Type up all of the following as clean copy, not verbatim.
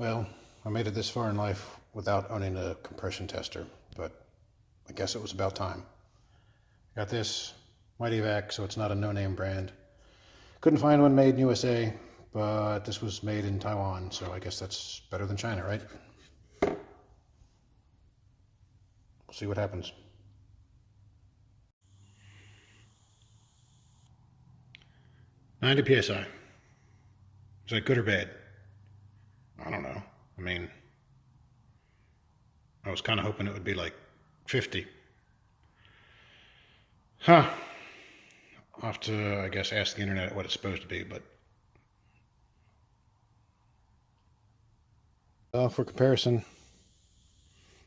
Well, I made it this far in life without owning a compression tester, but I guess it was about time. Got this Mighty Vac, so it's not a no-name brand. Couldn't find one made in USA, but this was made in Taiwan, so I guess that's better than China, right? We'll see what happens. "90 psi. Is that good or bad? I don't know. I mean, I was kind of hoping it would be like 50. Huh. I'll have to, I guess, ask the internet what it's supposed to be, but... for comparison,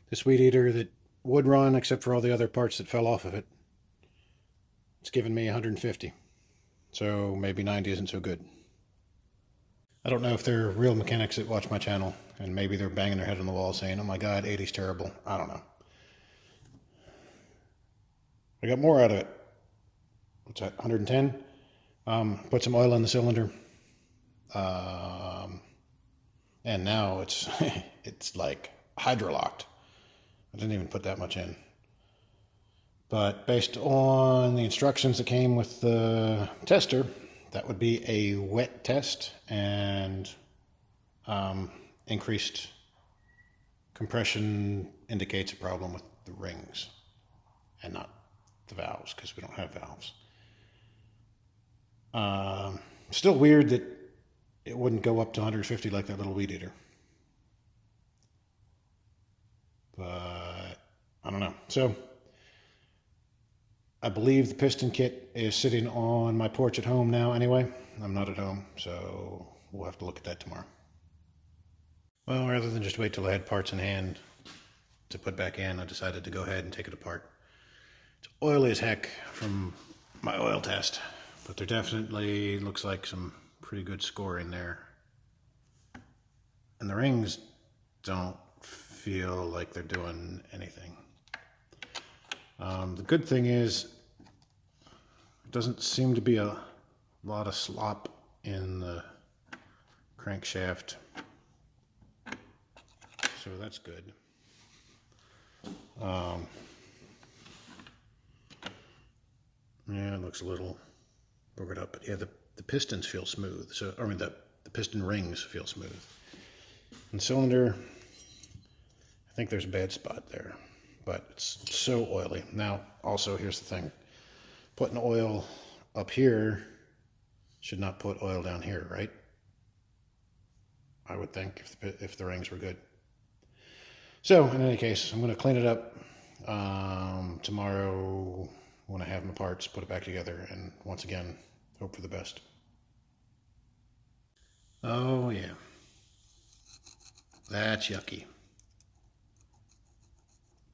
this weed eater that would run, except for all the other parts that fell off of it, it's given me 150. So maybe 90 isn't so good. I don't know if they're real mechanics that watch my channel, and maybe they're banging their head on the wall saying, oh my god, 80's terrible. I don't know. I got more out of it. What's that, 110? Put some oil in the cylinder. And now it's it's like hydrolocked. I didn't even put that much in. But based on the instructions that came with the tester, that would be a wet test, and increased compression indicates a problem with the rings and not the valves, because we don't have valves. Still weird that it wouldn't go up to 150 like that little weed eater. But I don't know. So I believe the piston kit is sitting on my porch at home now anyway. I'm not at home, so we'll have to look at that tomorrow. Well, rather than just wait till I had parts in hand to put back in, I decided to go ahead and take it apart. It's oily as heck from my oil test, but there definitely looks like some pretty good score in there. And the rings don't feel like they're doing anything. The good thing is, it doesn't seem to be a lot of slop in the crankshaft, so that's good. Yeah, it looks a little boogered up, but yeah, the pistons feel smooth. So, I mean, the piston rings feel smooth. And cylinder, I think there's a bad spot there, but it's so oily. Now, also, here's the thing. Putting oil up here should not put oil down here, right? I would think, if the rings were good. So, in any case, I'm going to clean it up tomorrow when I have my parts, put it back together, and once again, hope for the best. Oh, yeah. That's yucky.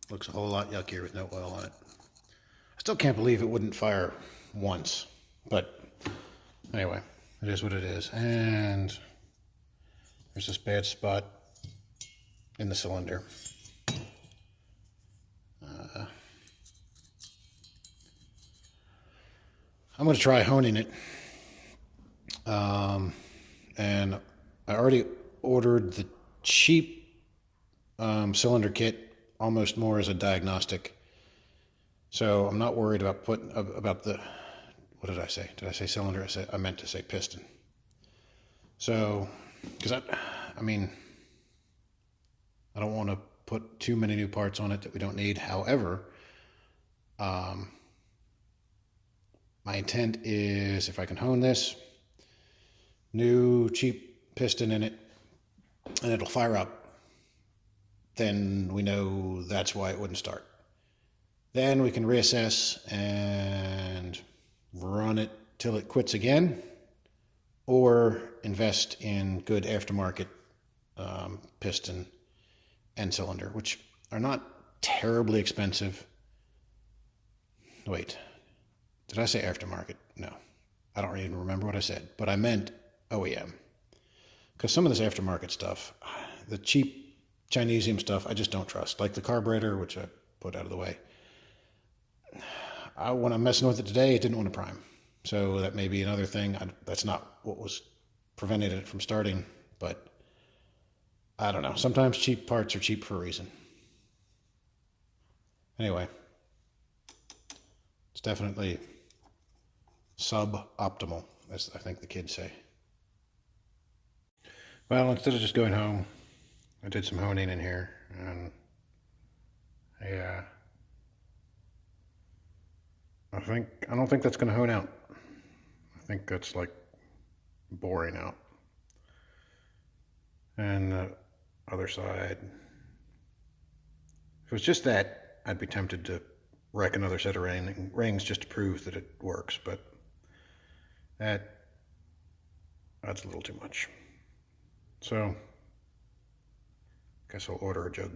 Looks a whole lot yuckier with no oil on it. I still can't believe it wouldn't fire once, but anyway, it is what it is. And there's this bad spot in the cylinder. I'm going to try honing it. And I already ordered the cheap cylinder kit, almost more as a diagnostic. So I'm not worried about about the, what did I say? Did I say cylinder? I meant to say piston. So, because I mean, I don't want to put too many new parts on it that we don't need. However, my intent is, if I can hone this, new cheap piston in it, and it'll fire up, then we know that's why it wouldn't start. Then we can reassess and run it till it quits again, or invest in good aftermarket piston and cylinder, which are not terribly expensive. Wait, did I say aftermarket? No, I don't even remember what I said, but I meant OEM. Because some of this aftermarket stuff, the cheap Chinesium stuff, I just don't trust. Like the carburetor, which I put out of the way. When I'm messing with it today, it didn't want to prime. So that may be another thing. That's not what was preventing it from starting, but I don't know. Sometimes cheap parts are cheap for a reason. Anyway, it's definitely suboptimal, as I think the kids say. Well, instead of just going home, I did some honing in here, and I don't think that's going to hone out. I think that's like boring out. And the other side, if it was just that, I'd be tempted to wreck another set of rings just to prove that it works, but that's a little too much. So, guess I'll order a jug.